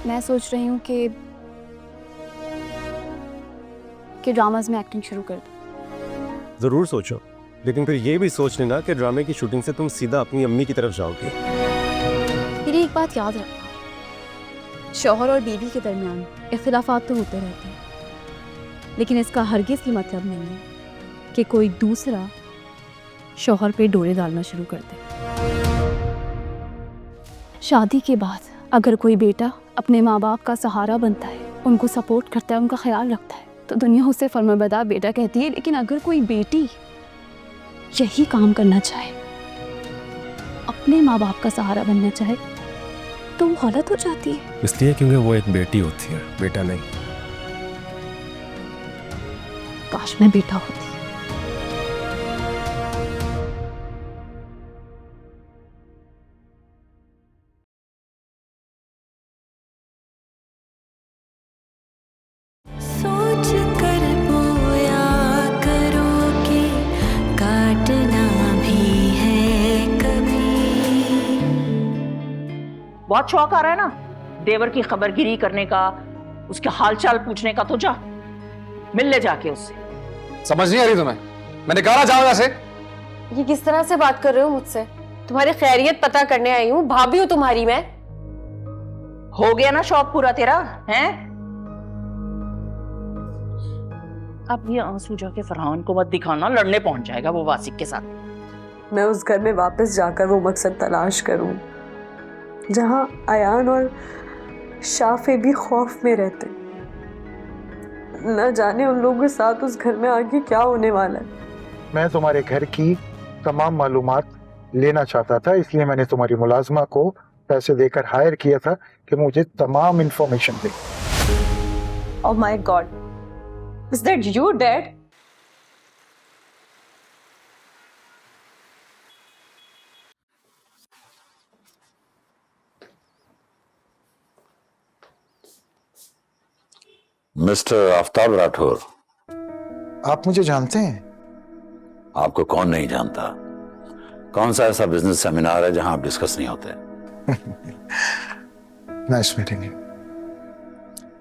मैं सोच रही हूँ कि ड्रामाज में एक्टिंग शुरू कर दूँ। जरूर सोचो, लेकिन फिर ये भी सोच लेना कि ड्रामे की शूटिंग से तुम सीधा अपनी अम्मी की तरफ जाओगी। मेरी एक बात याद रखना, शौहर और बीवी के दरमियान इख्तिलाफात तो होते रहते हैं, लेकिन इसका हरगिज़ ही मतलब नहीं है कि कोई दूसरा शौहर पे डोरे डालना शुरू कर दे। शादी के बाद अगर कोई बेटा अपने माँ बाप का सहारा बनता है, उनको सपोर्ट करता है, उनका ख्याल रखता है, तो दुनिया उसे फर्माबरदार बेटा कहती है। लेकिन अगर कोई बेटी यही काम करना चाहे, अपने माँ बाप का सहारा बनना चाहे, तो वो गलत हो जाती है। इसलिए क्योंकि वो एक बेटी होती है, बेटा नहीं। काश मैं बेटा होती। सोच कर बोया करो कि काटना भी है कभी। बहुत शौक आ रहा है ना देवर की खबरगिरी करने का, उसके हालचाल पूछने का, तो जा मिल ले जाके उससे। समझ नहीं आ रही तुम्हें? मैंने कहा ना जाओ यहाँ से। ये किस तरह से बात कर रहे हो मुझसे? तुम्हारी खैरियत पता करने आई हूँ, भाभी हूँ तुम्हारी मैं। हो गया ना शौक पूरा तेरा, हैं? अब ये आंसू जाके फरहान को मत दिखाना, लड़ने पहुंच जाएगा वो वासिक के साथ। मैं उस घर में वापस जाकर वो मकसद तलाश करूं जहां अयान और शाफे भी खौफ में रहते। न जाने उन लोगों के साथ उस घर में आगे क्या होने वाला है। मैं तुम्हारे घर की तमाम मालूमात लेना चाहता था, इसलिए मैंने तुम्हारी मुलाजमा को पैसे देकर हायर किया था कि मुझे तमाम information they. Oh my God, is that you dad? Mister Aftab Rathore, आप मुझे जानते हैं? आपको कौन नहीं जानता? कौन सा ऐसा बिजनेस सेमिनार है जहां आप डिस्कस नहीं होते? Nice meeting you.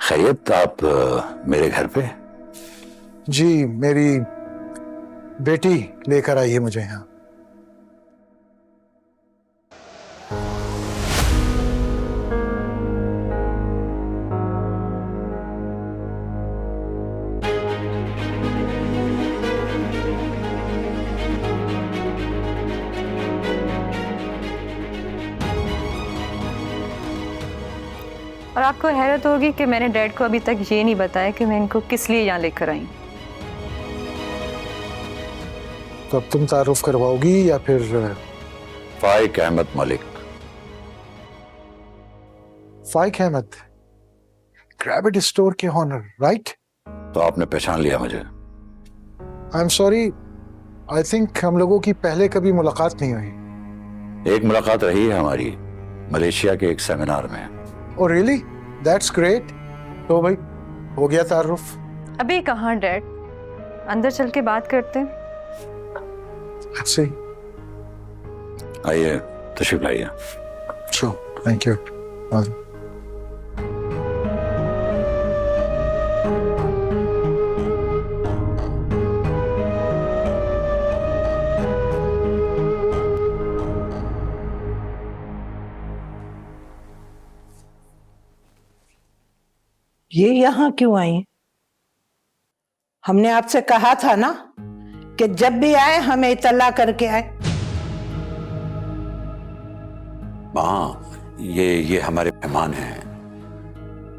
खैरियत, आप मेरे घर पे? जी, मेरी बेटी लेकर आई है मुझे यहाँ। और आपको हैरत होगी कि मैंने डैड को अभी तक ये नहीं बताया कि मैं इनको किस लिए यहाँ लेकर आई। तो अब तुम तारुफ करवाओगी या फिर? फाइक अहमद मलिक। फाइक अहमद, ग्रेविटी स्टोर के ऑनर, राइट? तो आपने पहचान लिया मुझे? I am sorry, I think हम लोगों की पहले कभी मुलाकात नहीं हुई। एक मुलाकात रही है हमारी, मलेशिया के एक सेमिनार में। Oh really? That's great. तो भाई हो गया तारुफ? अभी कहाँ डैड, अंदर चल के बात करते हैं। Let's see. आइए, तशरीफ लाइए। Sure, thank you. ये यहाँ क्यों आई? हमने आपसे कहा था ना कि जब भी आए हमें इत्तला करके आए। हाँ, ये हमारे मेहमान हैं,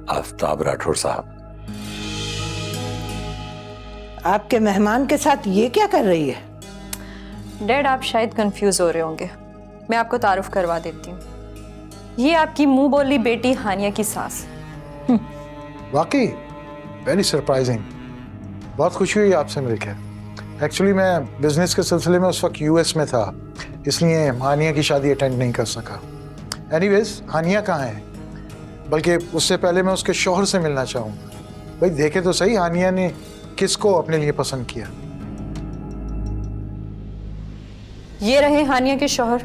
आफ्ताब राठौर साहब। आपके मेहमान के साथ ये क्या कर रही है? डैड, आप शायद कंफ्यूज हो रहे होंगे, मैं आपको तारुफ करवा देती हूँ। ये आपकी मुंह बोली बेटी हानिया की सास। वाकई वेरी सरप्राइजिंग। बहुत खुशी हुई आपसे मिलकर। एक्चुअली मैं बिजनेस के सिलसिले में उस वक्त यूएस में था, इसलिए हानिया की शादी अटेंड नहीं कर सका। एनीवेज, हानिया कहाँ है? बल्कि उससे पहले मैं उसके शौहर से मिलना चाहूँगा। भाई देखे तो सही, हानिया ने किसको अपने लिए पसंद किया। ये रहे हानिया के शौहर,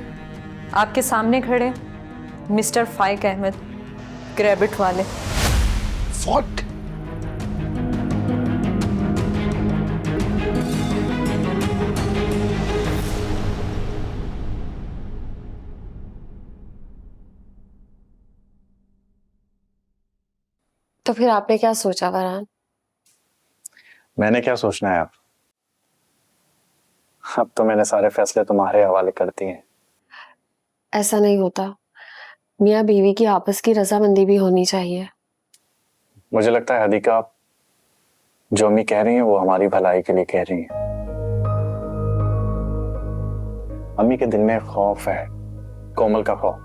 आपके सामने खड़े, mister Faiq Ahmed. Grab it वाले। What? तो फिर आपने क्या सोचा फरहान? मैंने क्या सोचना है आप? अब तो मैंने सारे फैसले तुम्हारे हवाले कर दिए हैं। ऐसा नहीं होता, मियाँ बीवी की आपस की रजामंदी भी होनी चाहिए। मुझे लगता है हदीका, आप जो अम्मी कह रही हैं वो हमारी भलाई के लिए कह रही हैं। अम्मी के दिल में खौफ है, कोमल का खौफ,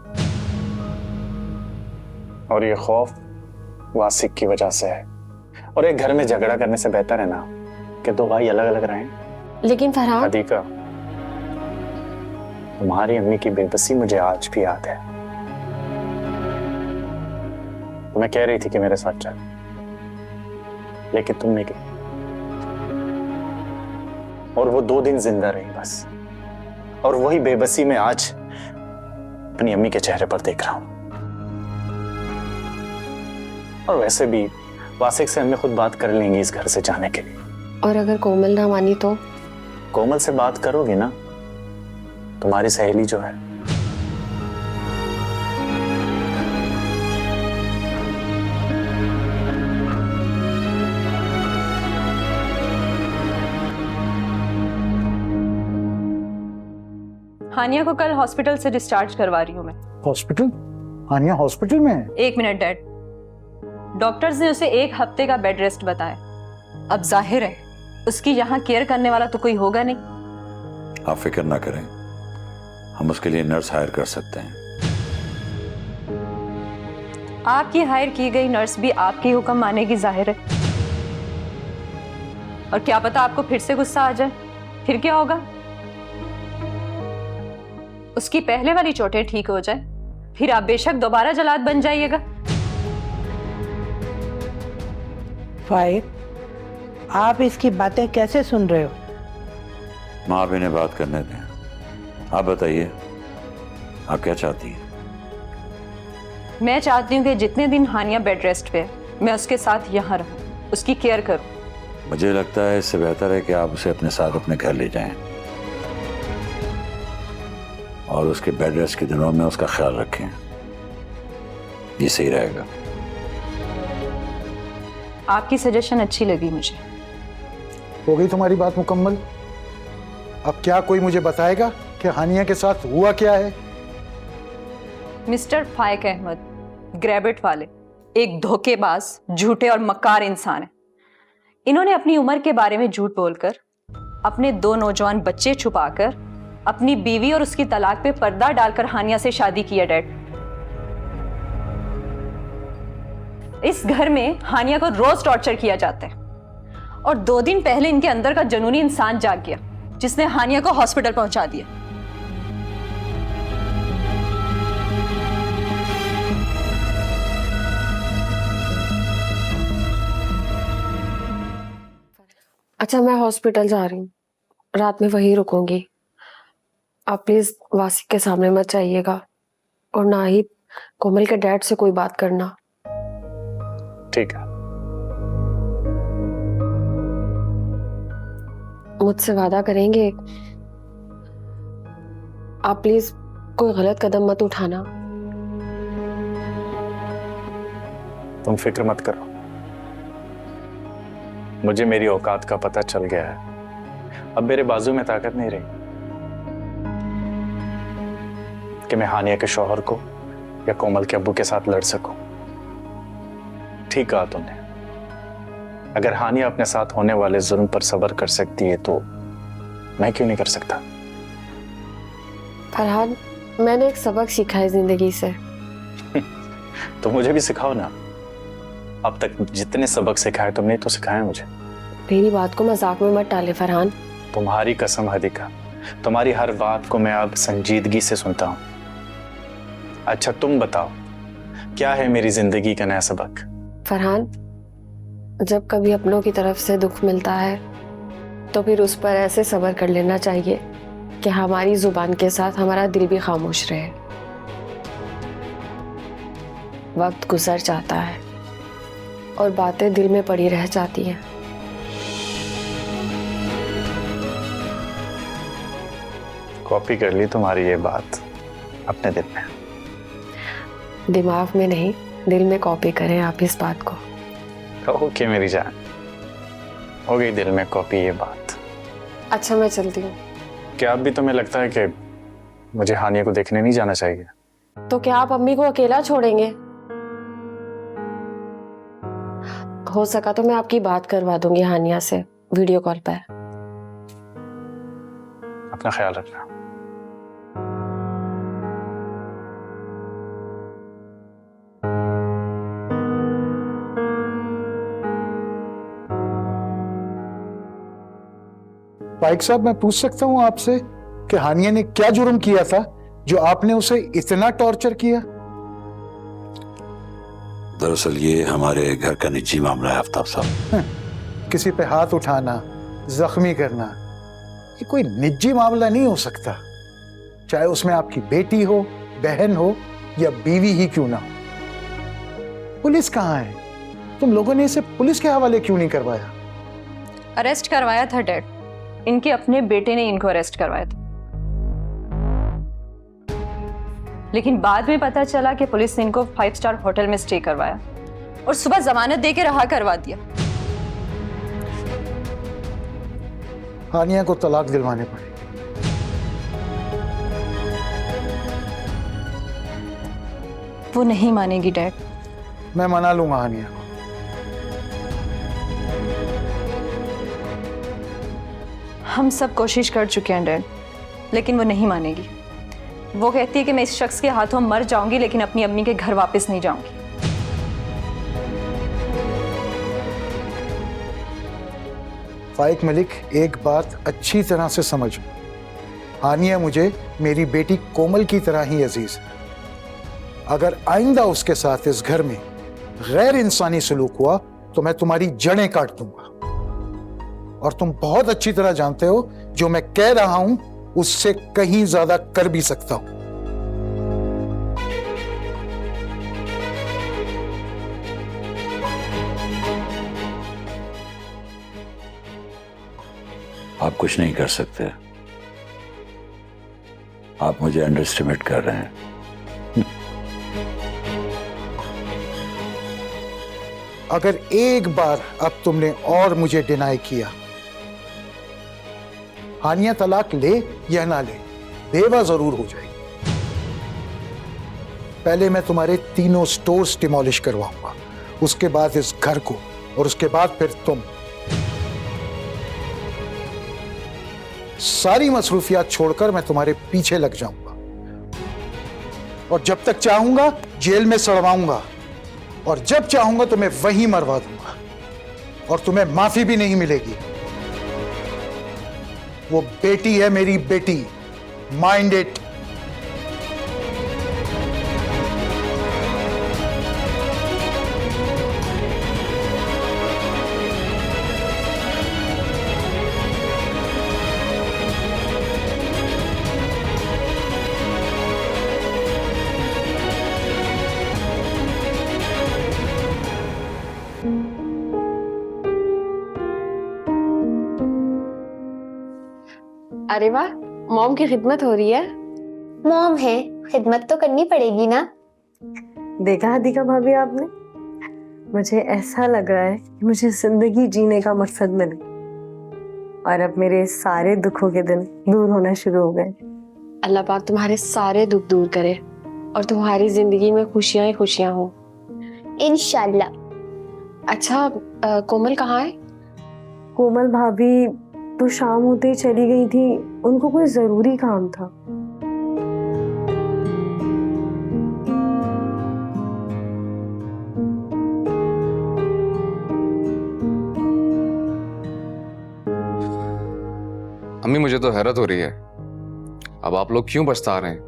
और ये खौफ वासिक की वजह से है। और एक घर में झगड़ा करने से बेहतर है ना कि दो भाई अलग अलग रहें। लेकिन फरहान, हदीका, तुम्हारी अम्मी की बेबसी मुझे आज भी याद है। तुम्हें कह रही थी कि मेरे साथ चल, लेकिन तुम नहीं गई, और वो 2 दिन जिंदा रही बस। और वही बेबसी मैं आज अपनी अम्मी के चेहरे पर देख रहा हूं। और वैसे भी वासिक से अम्मी खुद बात कर लेंगी इस घर से जाने के लिए। और अगर कोमल ना मानी तो? कोमल से बात करोगी ना, तुम्हारी सहेली जो है। हानिया को कल हॉस्पिटल से डिस्चार्ज करवा रही हूँ मैं। हॉस्पिटल? हानिया हॉस्पिटल में है? 1 मिनट डैड, डॉक्टर्स ने उसे 1 हफ्ते का बेड रेस्ट बताया। अब जाहिर है उसकी यहाँ केयर करने वाला तो कोई होगा नहीं। आप फिक्र ना करें, हम उसके लिए नर्स हायर कर सकते हैं। आपकी हायर की गई नर्स भी आपकी हुक्म मानेगी, जाहिर है। और क्या पता आपको फिर से गुस्सा आ जाए, फिर क्या होगा? उसकी पहले वाली चोटें ठीक हो जाए, फिर आप बेशक दोबारा जलाद बन जाइएगा। फाइक, आप इसकी बातें कैसे सुन रहे हो? माँ आप इन्हें बात करने दें। आप बताइए, आप क्या चाहती हैं? मैं चाहती हूँ कि जितने दिन हानिया बेड रेस्ट पे है, मैं उसके साथ यहाँ रहूँ, उसकी केयर करूँ। मुझे लगता है इससे बेहतर है कि आप उसे अपने साथ अपने घर ले जाएं और उसके बेड रेस्ट के दिनों में उसका ख्याल रखें। ये सही रहेगा। आपकी सजेशन अच्छी लगी मुझे। हो गई तुम्हारी बात मुकम्मल? अब क्या कोई मुझे बताएगा कि हानिया के साथ हुआ क्या है? Mister Faiq Ahmed, grab it वाले एक धोखेबाज, झूठे और मक्कार इंसान है। इन्होंने अपनी उम्र के बारे में झूठ बोलकर, अपने 2 नौजवान बच्चे छुपाकर, अपनी बीवी और उसकी तलाक पे पर्दा डालकर हानिया से शादी की है डैड। इस घर में हानिया को रोज टॉर्चर किया जाता है, और 2 दिन पहले इनके अंदर का जुनूनी इंसान जाग गया, जिसने हानिया को हॉस्पिटल पहुंचा दिया। अच्छा, मैं हॉस्पिटल जा रही हूँ, रात में वहीं रुकूंगी। आप प्लीज वासिक के सामने मत जाइएगा, और ना ही कोमल के डैड से कोई बात करना। ठीक है। मुझसे वादा करेंगे? आप प्लीज कोई गलत कदम मत उठाना। तुम फिक्र मत करो, मुझे मेरी औकात का पता चल गया है। अब मेरे बाजू में ताकत नहीं रही कि मैं हानिया के शौहर को या कोमल के अब्बू के साथ लड़ सकूं। ठीक कहा तुमने, अगर हानिया अपने साथ होने वाले जुल्म पर सब्र कर सकती है तो मैं क्यों नहीं कर सकता? फरहान, मैंने एक सबक सीखा है जिंदगी से। तो मुझे भी सिखाओ ना। अब तक जितने सबक सिखाए तुमने तो सिखाए मुझे। मेरी बात को मजाक में मत डाले फरहान। तुम्हारी कसम हदीका, तुम्हारी हर बात को मैं अब संजीदगी से सुनता हूं। अच्छा तुम बताओ, क्या है मेरी जिंदगी का नया सबक? फरहान, जब कभी अपनों की तरफ से दुख मिलता है तो फिर उस पर ऐसे सब्र कर लेना चाहिए कि हमारी जुबान के साथ हमारा दिल भी खामोश रहे। वक्त गुजर जाता है और बातें दिल में पड़ी रह जाती हैं। कॉपी कर ली तुम्हारी ये बात अपने दिल में। दिमाग में नहीं, दिल में कॉपी करें आप इस बात को। ओके मेरी जान, हो गई दिल में कॉपी ये बात। अच्छा मैं चलती हूँ। क्या अब भी तुम्हें लगता है कि मुझे हानिया को देखने नहीं जाना चाहिए? तो क्या आप अम्मी को अकेला छोड़ेंगे? हो सका तो मैं आपकी बात करवा दूंगी हानिया से वीडियो कॉल पर। अपना ख्याल रखना। पाइक साहब, मैं पूछ सकता हूं आपसे कि हानिया ने क्या जुर्म किया था जो आपने उसे इतना टॉर्चर किया? दरअसल ये हमारे घर का निजी मामला है आफ्ताब साहब। किसी पे हाथ उठाना, जख्मी करना, ये कोई निजी मामला नहीं हो सकता, चाहे उसमें आपकी बेटी हो, बहन हो या बीवी ही क्यों ना हो। पुलिस कहाँ है? तुम लोगों ने इसे पुलिस के हवाले क्यों नहीं करवाया? अरेस्ट करवाया था डैड, इनके अपने बेटे ने इनको अरेस्ट करवाया था, लेकिन बाद में पता चला कि पुलिस ने इनको 5 स्टार होटल में स्टे करवाया और सुबह जमानत देके रहा करवा दिया। हानिया को तलाक दिलवाने पड़े। वो नहीं मानेगी डैड। मैं मना लूंगा हानिया को। हम सब कोशिश कर चुके हैं डैड, लेकिन वो नहीं मानेगी। वो कहती है कि मैं इस शख्स के हाथों मर जाऊंगी लेकिन अपनी अम्मी के घर वापस नहीं जाऊंगी। फाइक मलिक, एक बात अच्छी तरह से समझो, हानिया मुझे मेरी बेटी कोमल की तरह ही अजीज है। अगर आइंदा उसके साथ इस घर में गैर इंसानी सलूक हुआ तो मैं तुम्हारी जड़ें काट दूंगा। और तुम बहुत अच्छी तरह जानते हो जो मैं कह रहा हूं उससे कहीं ज्यादा कर भी सकता हूं। आप कुछ नहीं कर सकते, आप मुझे अंडरएस्टिमेट कर रहे हैं। अगर एक बार अब तुमने और मुझे डिनाई किया, हानिया तलाक ले या ना ले, बेवा जरूर हो जाएगी। पहले मैं तुम्हारे 3 स्टोर्स डिमोलिश करवाऊंगा, उसके बाद इस घर को, और उसके बाद फिर तुम। सारी मसरूफियात छोड़कर मैं तुम्हारे पीछे लग जाऊंगा और जब तक चाहूंगा जेल में सड़वाऊंगा और जब चाहूंगा तो मैं वहीं मरवा दूंगा और तुम्हें माफी भी नहीं मिलेगी। वो बेटी है मेरी बेटी, माइंड इट। अरे वाह, मॉम की खिदमत हो रही है। मॉम है, खिदमत तो करनी पड़ेगी ना। देखा हदीका भाभी आपने, मुझे ऐसा लग रहा है कि मुझे जिंदगी जीने का मकसद मिले और अब मेरे सारे दुखों के दिन दूर होना शुरू हो गए। अल्लाह पाक तुम्हारे सारे दुख दूर करे और तुम्हारी जिंदगी में खुशियां ही खुशियां हो, इंशाल्लाह। अच्छा कोमल कहाँ है? कोमल भाभी तो शाम होते ही चली गई थी, उनको कोई जरूरी काम था। अम्मी मुझे तो हैरत हो रही है, अब आप लोग क्यों पछता रहे हैं?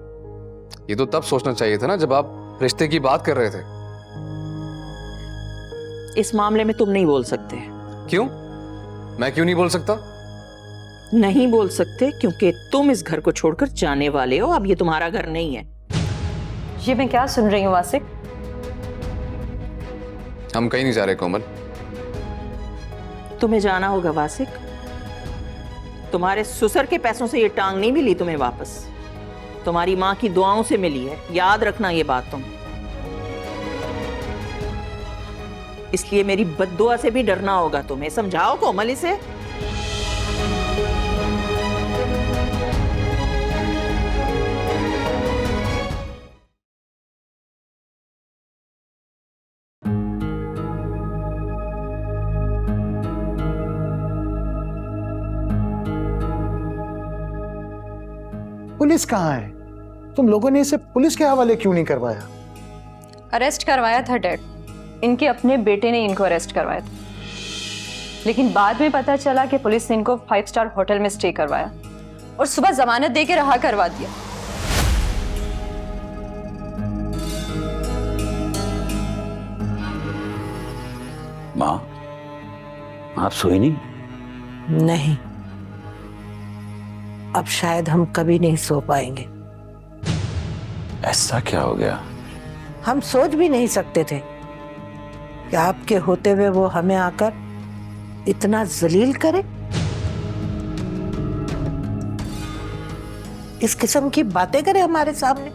ये तो तब सोचना चाहिए था ना जब आप रिश्ते की बात कर रहे थे। इस मामले में तुम नहीं बोल सकते। क्यों? मैं क्यों नहीं बोल सकता? नहीं बोल सकते क्योंकि तुम इस घर को छोड़कर जाने वाले हो, अब ये तुम्हारा घर नहीं है। ये मैं क्या सुन रही हूँ वासिक? हम कहीं नहीं जा रहे कोमल। तुम्हें जाना होगा वासिक। तुम्हारे ससुर के पैसों से ये टांग नहीं मिली तुम्हें वापस, तुम्हारी माँ की दुआओं से मिली है, याद रखना ये बात तुम। इसलिए मेरी बद्दुआ से भी डरना होगा तुम्हें। समझाओ कोमल इसे। पुलिस कहाँ है? तुम लोगों ने इसे पुलिस के हवाले क्यों नहीं करवाया? अरेस्ट करवाया था डैड, इनके अपने बेटे ने इनको अरेस्ट करवाया था, लेकिन बाद में पता चला कि पुलिस ने इनको 5 स्टार होटल में स्टे करवाया और सुबह जमानत देके रहा करवा दिया। माँ, आप सोई नहीं? नहीं, अब शायद हम कभी नहीं सो पाएंगे। ऐसा क्या हो गया? हम सोच भी नहीं सकते थे कि आपके होते हुए वो हमें आकर इतना जलील करे, इस किस्म की बातें करे हमारे सामने।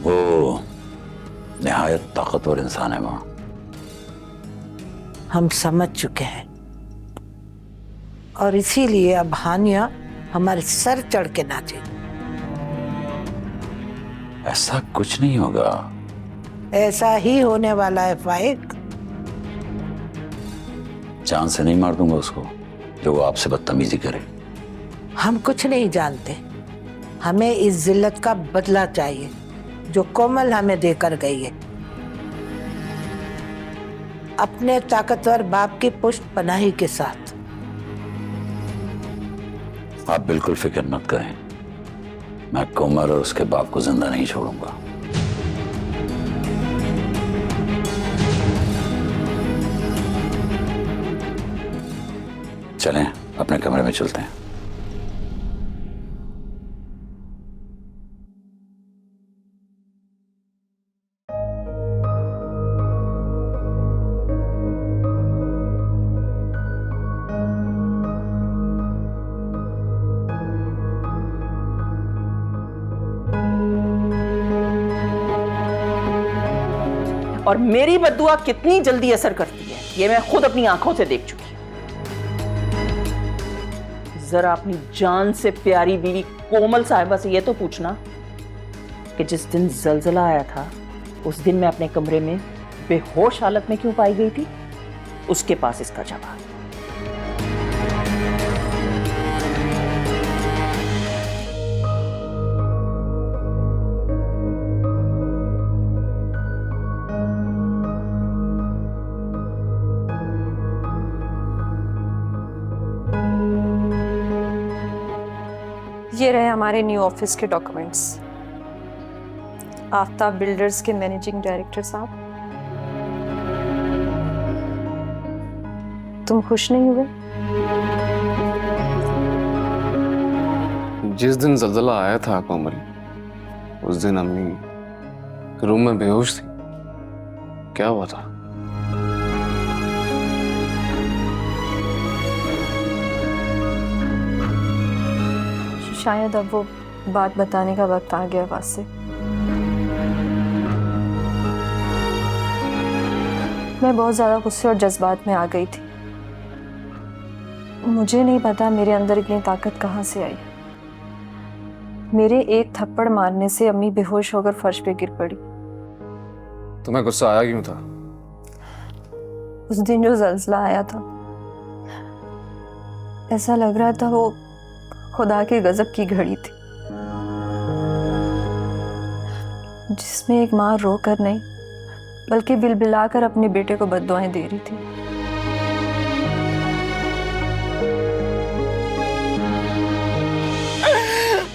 वो निहायत ताकतवर इंसान है माँ। हम समझ चुके हैं और इसीलिए अब हानिया हमारे सर चढ़ के नाचे। ऐसा कुछ नहीं होगा। ऐसा ही होने वाला है फाइक। जान से नहीं मार दूंगा उसको जो वो आपसे बदतमीजी करे। हम कुछ नहीं जानते, हमें इस जिल्लत का बदला चाहिए जो कोमल हमें देकर गई है। अपने ताकतवर बाप की पुष्ट पनाही के साथ। आप बिल्कुल फिक्र मत करें, मैं कोमल और उसके बाप को जिंदा नहीं छोड़ूंगा। चलें अपने कमरे में चलते हैं। और मेरी बद्दुआ कितनी जल्दी असर करती है ये मैं खुद अपनी आंखों से देख चुकी हूं। जरा अपनी जान से प्यारी बीवी कोमल साहिबा से ये तो पूछना कि जिस दिन जलजला आया था उस दिन मैं अपने कमरे में बेहोश हालत में क्यों पाई गई थी, उसके पास इसका जवाब। ये रहे हमारे न्यू ऑफिस के डॉक्यूमेंट्स। आफ्ताब बिल्डर्स के मैनेजिंग डायरेक्टर साहब, तुम खुश नहीं हुए? जिस दिन जलजला आया था कोमल, उस दिन अम्मी रूम में बेहोश थी। क्या हुआ था? शायद अब वो बात बताने का वक्त आ गया वासे। मैं बहुत ज्यादा गुस्से और जज्बात में आ गई थी। मुझे नहीं पता मेरे अंदर इतनी ताकत कहाँ से आई। मेरे एक थप्पड़ मारने से अम्मी बेहोश होकर फर्श पे गिर पड़ी। तुम्हें गुस्सा आया क्यों था? उस दिन जो जलजला आया था, ऐसा लग रहा था वो खुदा के गजब की घड़ी थी, जिसमें एक माँ रो कर नहीं बल्कि बिलबिलाकर अपने बेटे को बद्दुआएं दे रही थी।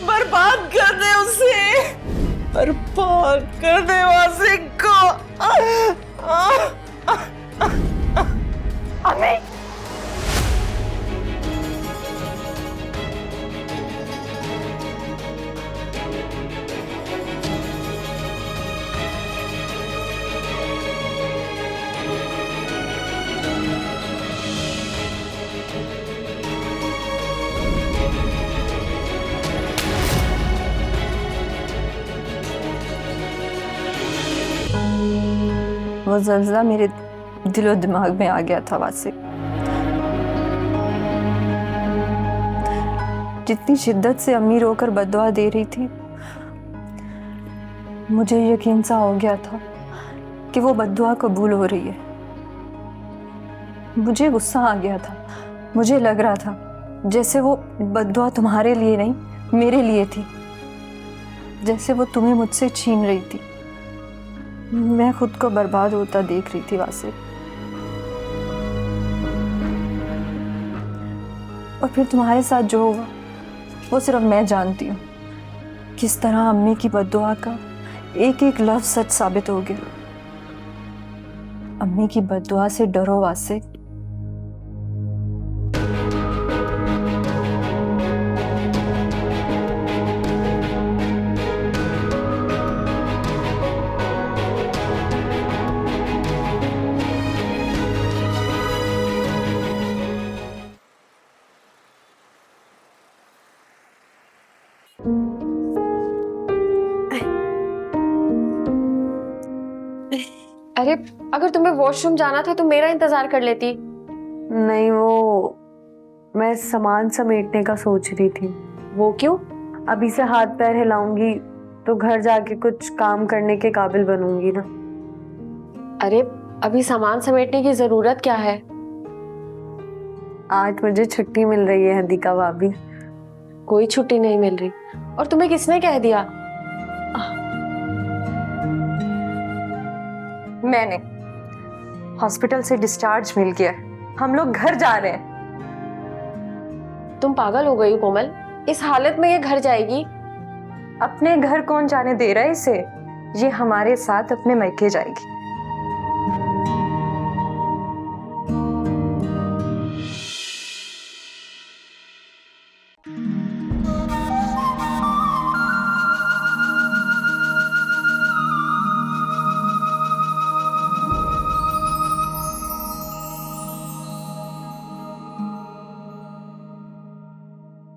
बर्बाद कर दे उसे, बर्बाद कर दे वासिक को। अम्मी वो ज़लज़ला मेरे दिलो दिमाग में आ गया था वासे। जितनी शिद्दत से अम्मी रोकर बद्दुआ दे रही थी, मुझे यकीन सा हो गया था कि वो बद्दुआ कबूल हो रही है। मुझे गुस्सा आ गया था। मुझे लग रहा था जैसे वो बद्दुआ तुम्हारे लिए नहीं, मेरे लिए थी, जैसे वो तुम्हें मुझसे छीन रही थी। मैं खुद को बर्बाद होता देख रही थी वासे। और फिर तुम्हारे साथ जो हुआ वो सिर्फ मैं जानती हूँ। किस तरह अम्मी की बद्दुआ का एक एक लफ्ज सच साबित हो गया। अम्मी की बद्दुआ से डरो वासे। अरे अगर तुम्हें वॉशरूम जाना था तो मेरा इंतजार कर लेती। नहीं, वो मैं सामान समेटने का सोच रही थी। वो क्यों? अभी से हाथ पैर हिलाऊंगी तो घर जाके कुछ काम करने के काबिल बनूंगी ना। अरे अभी सामान समेटने की जरूरत क्या है? आज मुझे छुट्टी मिल रही है हदीका भाभी। कोई छुट्टी नहीं मिल रही। और तुम्हें किसने कह दिया? मैंने। हॉस्पिटल से डिस्चार्ज मिल गया है, हम लोग घर जा रहे हैं। तुम पागल हो गई हो कोमल? इस हालत में ये घर जाएगी? अपने घर कौन जाने दे रहा है इसे? ये हमारे साथ अपने मैके जाएगी।